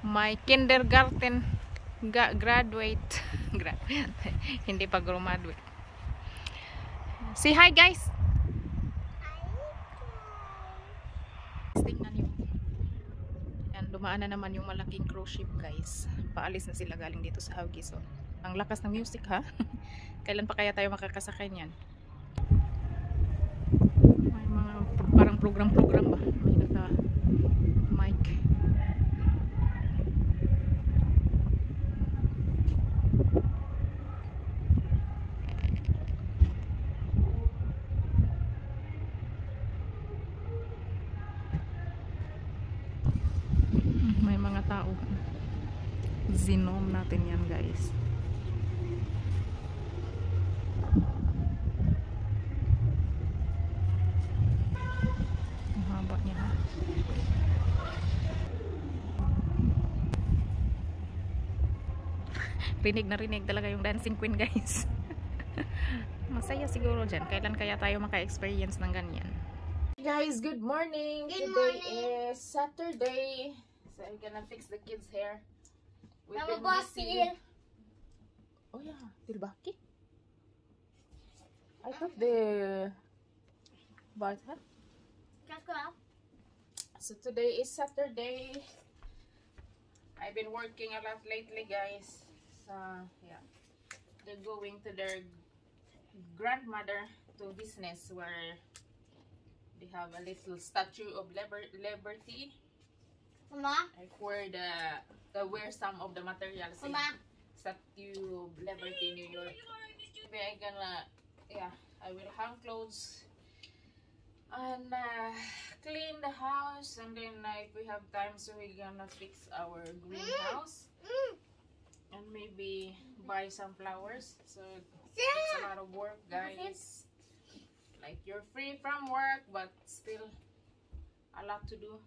My kindergarten graduate. Hindi pa graduate. Say hi guys. Tingnan niyo. Yan, dumaan na naman yung malaking cruise ship guys. Paalis na sila galing dito sa Haugi. So, ang lakas ng music ha. Kailan pa kaya tayo makakasakay niyan? May mga parang program-program ba? May naka-mic. May mga tao. Zinom natin yan guys. Ang haba niya ha. Rinig na rinig talaga yung dancing queen guys. Masaya siguro dyan. Kailan kaya tayo maka-experience ng ganyan? Guys, good morning. Today is Saturday. So I'm gonna fix the kids' hair. We've been busy. Oh yeah, Dilbaki. I thought the but huh? So today is Saturday. I've been working a lot lately, guys. So yeah, they're going to their grandmother to business where they have a little statue of liberty. Mama? Like where where some of the materials in Statue of Liberty, New York. Maybe I gonna, yeah, I will hang clothes and clean the house, and then if we have time, so we're gonna fix our greenhouse and maybe buy some flowers. So it's a lot of work, guys. Like you're free from work, but still a lot to do.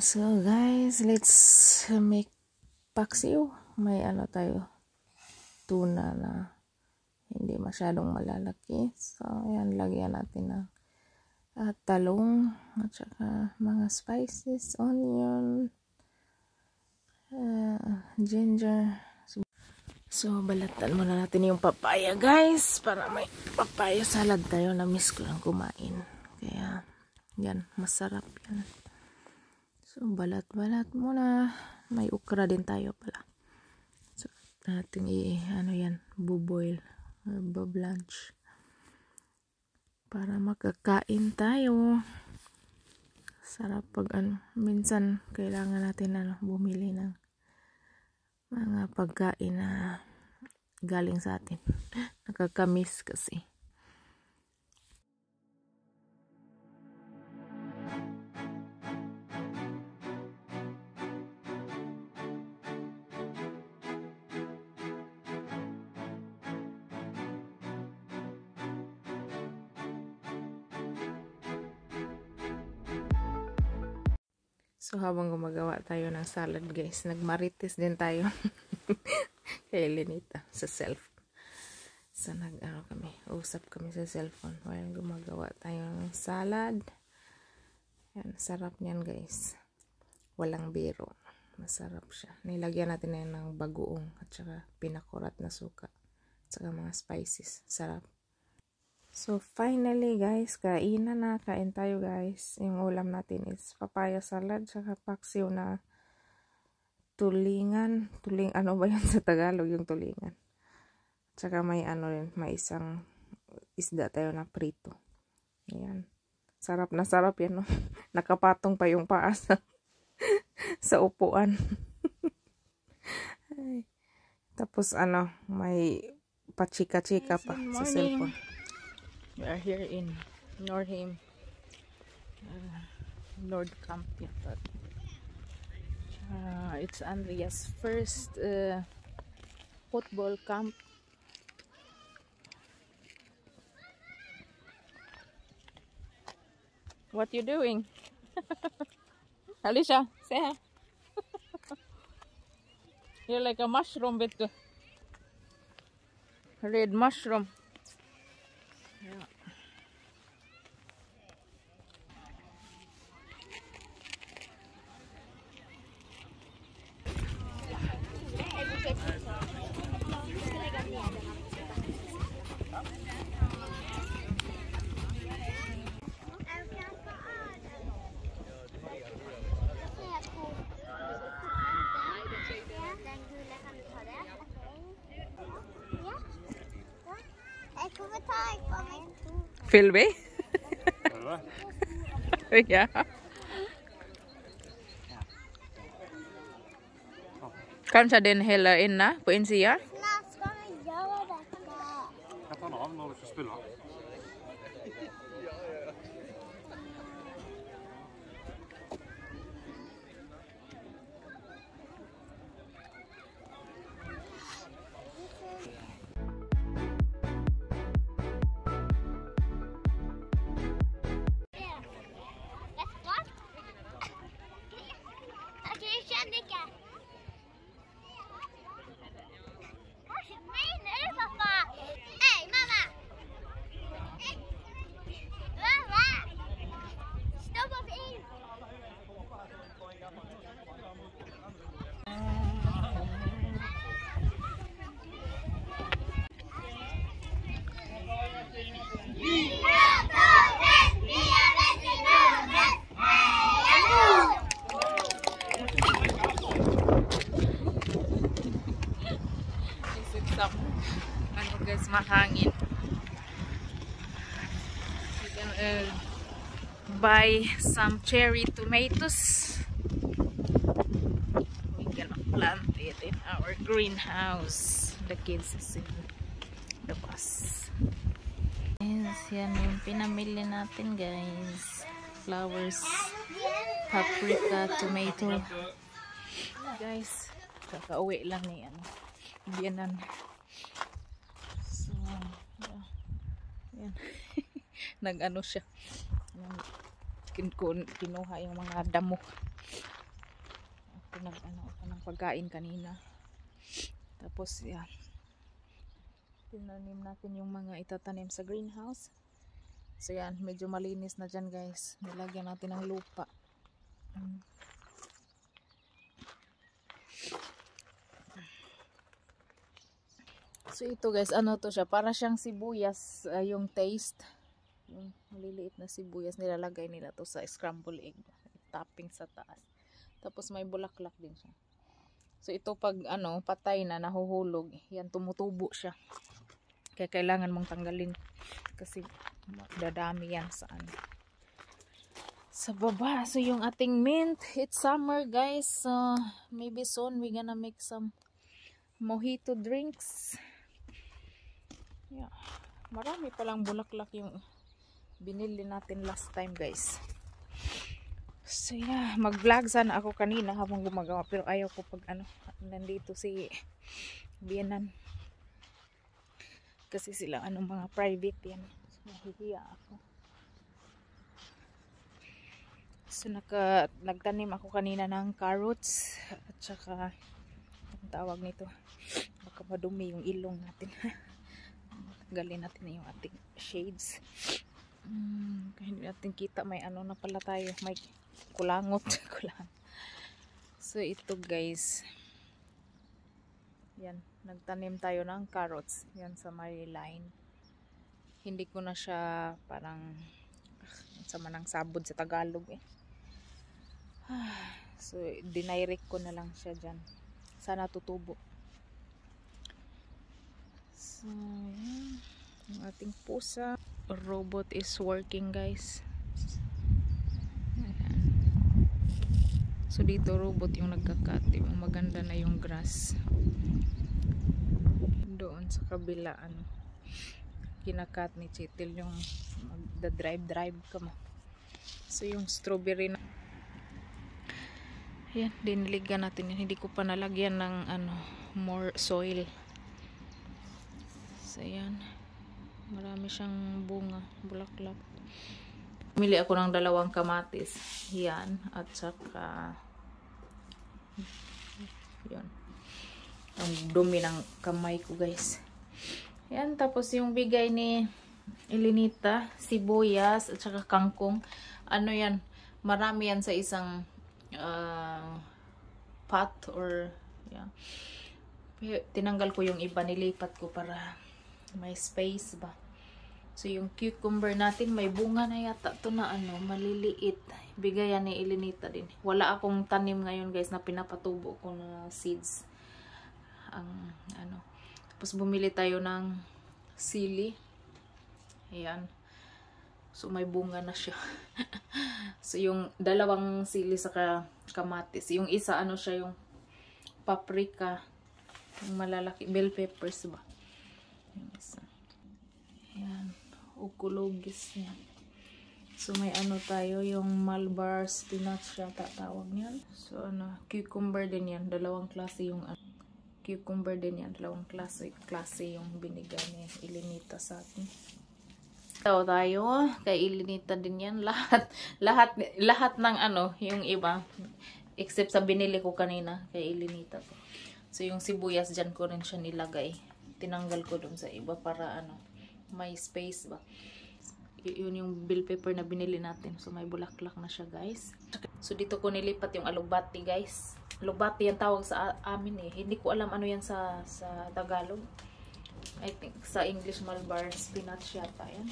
So guys, let's make paksiw. May ano tayo, tuna na hindi masyadong malalaki. So ayan, lagyan natin ng talong at saka mga spices, onion, ginger. So balatan muna natin yung papaya guys, para may papaya salad tayo. Na-miss ko lang kumain, kaya yan, masarap yan. So, balat-balat muna. May ukra din tayo pala. So, natin ano yan, buboil. Bablanch. Para makakain tayo. Sarap pag ano. Minsan, kailangan natin bumili ng mga pagkain na galing sa atin. Nakakamiss kasi. So, habang gumagawa tayo ng salad, guys, nagmarites din tayo kay Lenita sa cellphone. So, usap kami sa cellphone while gumagawa tayo ng salad. Yan, sarap niyan, guys. Walang biro. Masarap siya. Nilagyan natin na ng bagoong at saka pinakurat na suka at saka mga spices. Sarap. So, finally guys, kain tayo guys. Yung ulam natin is papaya salad, saka paksiw na tulingan. Ano ba yan sa Tagalog, yung tulingan? Saka may rin, may isang isda tayo na prito. Ayan. Sarap na sarap yan, no? Nakapatong pa yung paa sa upuan. Ay. Ito Tapos ano, may pachika-chika pa sa cellphone. We are here in Nordheim. Nordkamp. It's Andrea's first football camp. What you doing? Alicia, say hi. You're like a mushroom, bit red mushroom. Yeah. Filby? Ja. Kanskje den heller inne på innsida? När ska vi göra detta? Jag tar av när du ska spela. Ano guys, mahangin. We can buy some cherry tomatoes. We can plant it in our greenhouse. The kids is in the bus. Yes, yan yung pinamili natin guys. Flowers, paprika, tomato. Guys, kakauwi lang ni ano. Biyanan. So, yan. Nag-ano siya. Kinuha yung mga damo. Nag-ano ako ng pagkain kanina. Tapos, yan. Tinanim natin yung mga itatanim sa greenhouse. So, yan. Medyo malinis na dyan, guys. Nilagyan natin ng lupa. So ito guys, ano to siya, para siyang sibuyas, yung taste, yung maliliit na sibuyas nilalagay nila to sa scrambled egg, topping sa taas. Tapos may bulaklak din siya. So ito pag ano, patay na, nahuhulog, yan tumutubo siya. Kaya kailangan mong tanggalin kasi dadami yan sa ano, sa baba. So yung ating mint, it's summer guys, so maybe soon we gonna make some mojito drinks. Yeah. Marami palang bulaklak yung binili natin last time guys. So yeah, mag-vlog sana ako kanina habang gumagawa, pero ayaw ko pag ano, nandito si Bianan. Kasi sila anong mga private yan. So nahihiya ako. So nagtanim ako kanina ng carrots at saka ang tawag nito, baka madumi yung ilong natin. Tanggalin natin na yung ating shades. Kaya hindi natin kita, may ano na pala tayo, may kulangot. So ito guys, yan, nagtanim tayo ng carrots yan sa may line. Hindi ko na siya parang sama ng sabod sa Tagalog eh. So dinirect ko na lang siya dyan, sana tutubo. So yan, yung ating pusa. Robot is working guys. Ayan. So dito robot yung nagkakat, yung maganda na yung grass. sa kabila ano, kinakat ni Chitil yung magda-drive ka mo. So yung strawberry na yan, diniligan natin yan. Hindi ko pa nalagyan ng ano, more soil. So yan, marami siyang bunga, bulaklak. Pumili ako ng 2 kamatis yan, at saka yan, ang dumi ng kamay ko guys. Yan, tapos yung bigay ni Elenita, sibuyas at saka kangkong. Ano yan, marami yan sa isang pot or yeah. Tinanggal ko yung iba, nilipat ko para may space ba. So yung cucumber natin, may bunga na yata to na ano, maliliit. Bigayan ni Elenita din. Wala akong tanim ngayon guys na pinapatubo ko na seeds. Ang ano, tapos bumili tayo ng sili. Ayan. So may bunga na siya. So yung 2 sili sa kamatis. Yung isa ano siya, yung paprika. Yung malalaki, bell peppers ba. Yung isa. Ayan. Ukulogis niya. So may ano tayo, yung Malabar spinach siya tatawag niyan. So ano, cucumber din yan. 2 klase yung cucumber din yan. 2 klase yung binigay ni Elenita sa atin. Tayo kay Elenita din yan, lahat ng ano, yung iba except sa binili ko kanina kay Elenita to. So yung sibuyas dyan ko rin siya nilagay, tinanggal ko dun sa iba para ano, may space ba. Yun yung bell pepper na binili natin, so may bulaklak na siya guys. So dito ko nilipat yung alubati guys. Alubati yan tawag sa amin eh, hindi ko alam ano yan sa Tagalog. I think sa English Malabar spinach yata yan.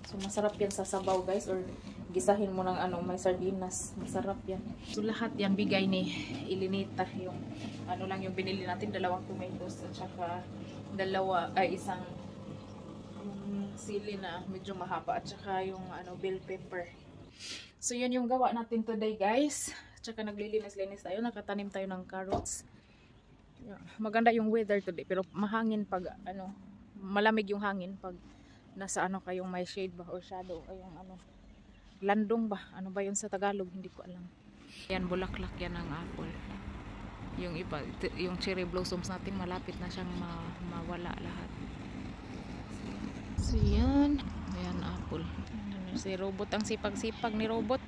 So masarap yan sa sabaw guys, or gisahin mo ng ano, may sardinas, masarap yan. So lahat yan bigay ni Elenita. Yung ano lang yung binili natin, 2 tomatoes at saka isang sili na medyo mahaba at saka yung ano, bell pepper. So yun yung gawa natin today guys. At saka naglilinis-linis tayo, nakatanim tayo ng carrots. Maganda yung weather today, pero mahangin pag ano, malamig yung hangin pag nasa ano kayong may shade ba or shadow, ay yung ano, landong ba, ano ba yun sa Tagalog, hindi ko alam. Yan, bulaklak yan ng apple. Yung iba, yung cherry blossoms natin malapit na siyang mawala lahat. So yan, ayan apple. Si Robot, ang sipag-sipag ni Robot.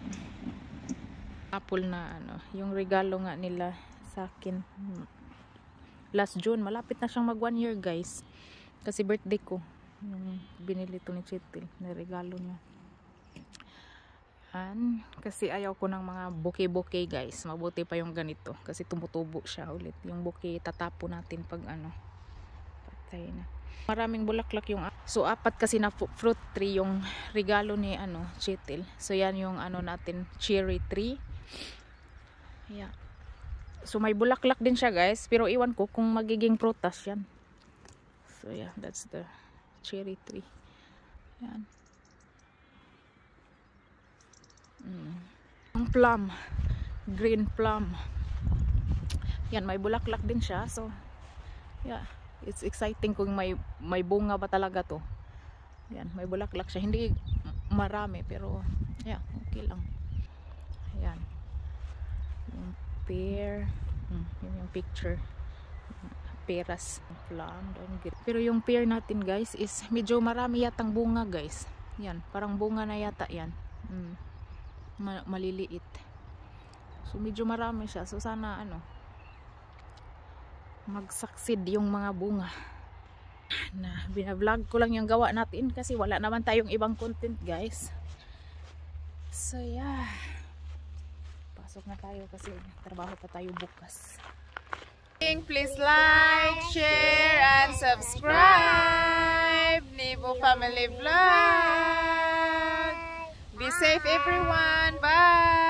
Apple na ano, yung regalo nga nila sa akin last June, malapit na siyang mag 1 year guys, kasi birthday ko yung binili to ni Chitil na regalo niya. Kasi ayaw ko ng mga bouquet guys, mabuti pa yung ganito kasi tumutubo siya ulit. Yung bouquet tatapo natin pag ano, patay na. Maraming bulaklak yung, so 4 kasi na fruit tree yung regalo ni ano Chitil. So yan yung ano natin, cherry tree. Yeah. So may bulaklak din siya guys, pero iwan ko kung magiging prutas yan. So yeah, that's the cherry tree. Yan. Ang plum, green plum. Yan, may bulaklak din siya. So yeah, it's exciting kung may bunga ba talaga to. Yan, may bulaklak siya. Hindi marami pero yeah, okay lang. Yan. Yung pear, yun yung picture, peras, plum, pero yung pear natin guys is medyo marami yatang bunga guys. Yan, parang bunga na yata yan. Maliliit, so medyo marami siya, so sana ano, mag-succeed yung mga bunga. Na bina-vlog ko lang yung gawa natin kasi wala naman tayong ibang content guys. So yeah, pasok na tayo kasi trabaho pa tayo bukas. Please like, share, and subscribe Nivo Family Vlog. Be safe everyone. Bye.